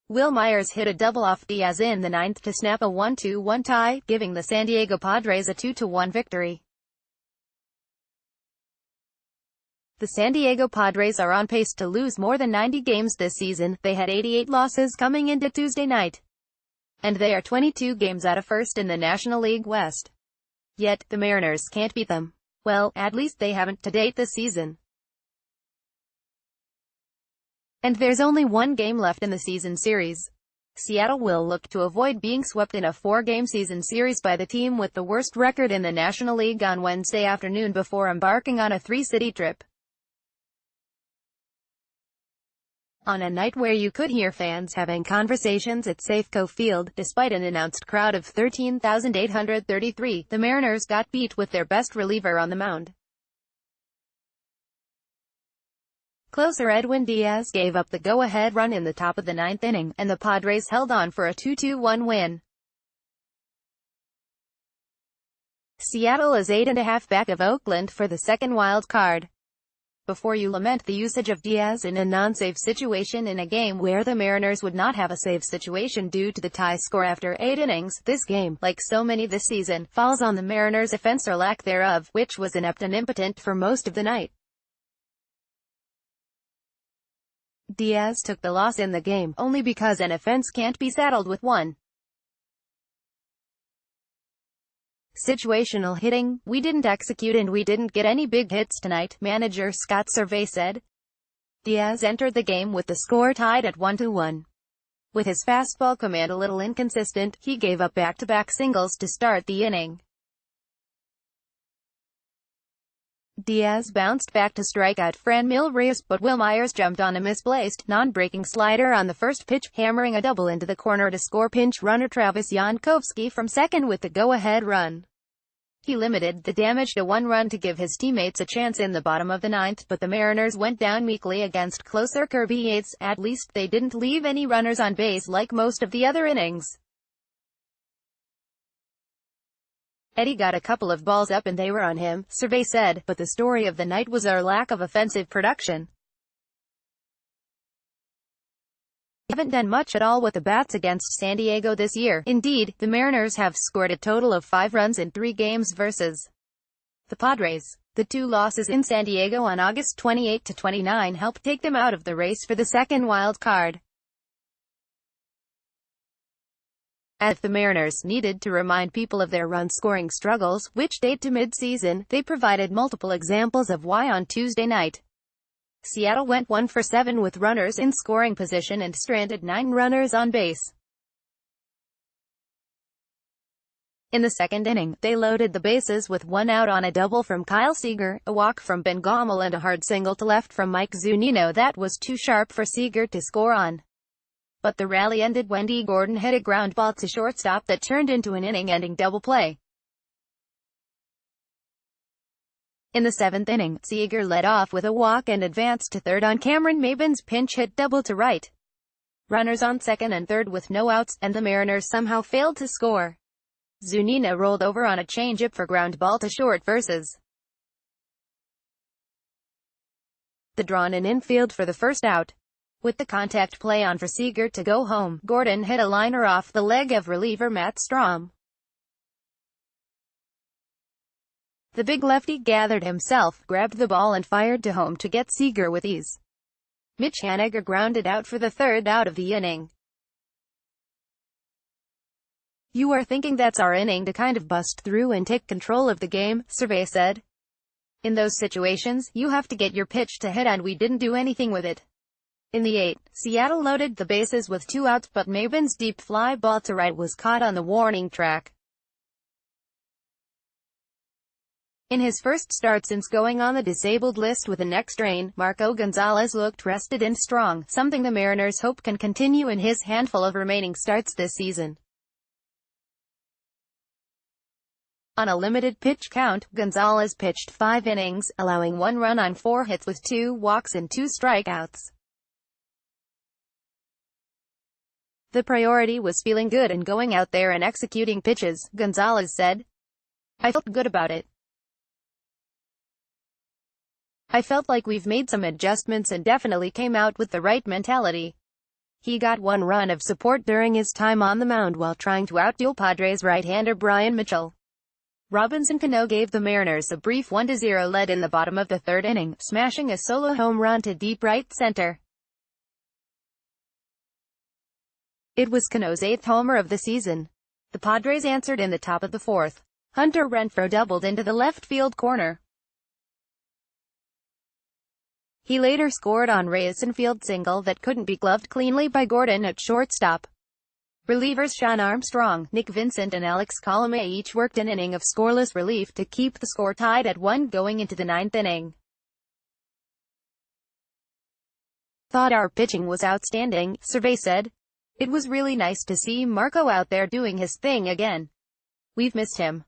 Will Myers hit a double off Diaz in the ninth to snap a 1-1 tie, giving the San Diego Padres a 2-1 victory. The San Diego Padres are on pace to lose more than 90 games this season. They had 88 losses coming into Tuesday night, and they are 22 games out of first in the National League West. Yet, the Mariners can't beat them. Well, at least they haven't to date this season. And there's only one game left in the season series. Seattle will look to avoid being swept in a 4-game season series by the team with the worst record in the National League on Wednesday afternoon before embarking on a 3-city trip. On a night where you could hear fans having conversations at Safeco Field, despite an announced crowd of 13,833, the Mariners got beat with their best reliever on the mound. Closer Edwin Diaz gave up the go-ahead run in the top of the ninth inning, and the Padres held on for a 2-1 win. Seattle is 8.5 back of Oakland for the second wild card. Before you lament the usage of Diaz in a non-save situation in a game where the Mariners would not have a save situation due to the tie score after 8 innings, this game, like so many this season, falls on the Mariners' offense or lack thereof, which was inept and impotent for most of the night. Diaz took the loss in the game, only because an offense can't be saddled with one. Situational hitting, we didn't execute and we didn't get any big hits tonight, manager Scott Servais said. Diaz entered the game with the score tied at 1-1. With his fastball command a little inconsistent, he gave up back-to-back singles to start the inning. Diaz bounced back to strike out Franmil Reyes, but Will Myers jumped on a misplaced, non-breaking slider on the first pitch, hammering a double into the corner to score pinch runner Travis Jankowski from second with the go-ahead run. He limited the damage to 1 run to give his teammates a chance in the bottom of the ninth, but the Mariners went down meekly against closer Kirby Yates. At least they didn't leave any runners on base like most of the other innings. Eddie got a couple of balls up and they were on him, Servais said, but the story of the night was our lack of offensive production. We haven't done much at all with the bats against San Diego this year. Indeed, the Mariners have scored a total of 5 runs in 3 games versus the Padres. The 2 losses in San Diego on August 28-29 helped take them out of the race for the second wild card. As if the Mariners needed to remind people of their run-scoring struggles, which date to mid-season, they provided multiple examples of why on Tuesday night. Seattle went 1 for 7 with runners in scoring position and stranded 9 runners on base. In the second inning, they loaded the bases with 1 out on a double from Kyle Seager, a walk from Ben Gommel and a hard single to left from Mike Zunino that was too sharp for Seager to score on. But the rally ended when D. Gordon hit a ground ball to shortstop that turned into an inning-ending double play. In the 7th inning, Seager led off with a walk and advanced to third on Cameron Maybin's pinch hit double to right. Runners on second and third with no outs, and the Mariners somehow failed to score. Zunino rolled over on a changeup for ground ball to short versus the drawn-in infield for the first out. With the contact play on for Seager to go home, Gordon hit a liner off the leg of reliever Matt Strahm. The big lefty gathered himself, grabbed the ball and fired to home to get Seager with ease. Mitch Haniger grounded out for the 3rd out of the inning. "You are thinking that's our inning to kind of bust through and take control of the game," Servais said. "In those situations, you have to get your pitch to hit and we didn't do anything with it." In the 8th, Seattle loaded the bases with 2 outs, but Maybin's deep fly ball to right was caught on the warning track. In his first start since going on the disabled list with a neck strain, Marco Gonzalez looked rested and strong, something the Mariners hope can continue in his handful of remaining starts this season. On a limited pitch count, Gonzalez pitched 5 innings, allowing 1 run on 4 hits with 2 walks and 2 strikeouts. The priority was feeling good and going out there and executing pitches, Gonzalez said. "I felt good about it. I felt like we've made some adjustments and definitely came out with the right mentality." He got one run of support during his time on the mound while trying to outduel Padres right-hander Brian Mitchell. Robinson Cano gave the Mariners a brief 1-0 lead in the bottom of the third inning, smashing a solo home run to deep right center. It was Cano's 8th homer of the season. The Padres answered in the top of the fourth. Hunter Renfroe doubled into the left field corner. He later scored on Reyes' infield single that couldn't be gloved cleanly by Gordon at shortstop. Relievers Sean Armstrong, Nick Vincent and Alex Colomé each worked an inning of scoreless relief to keep the score tied at 1 going into the 9th inning. "Thought our pitching was outstanding," Survey said. "It was really nice to see Marco out there doing his thing again. We've missed him.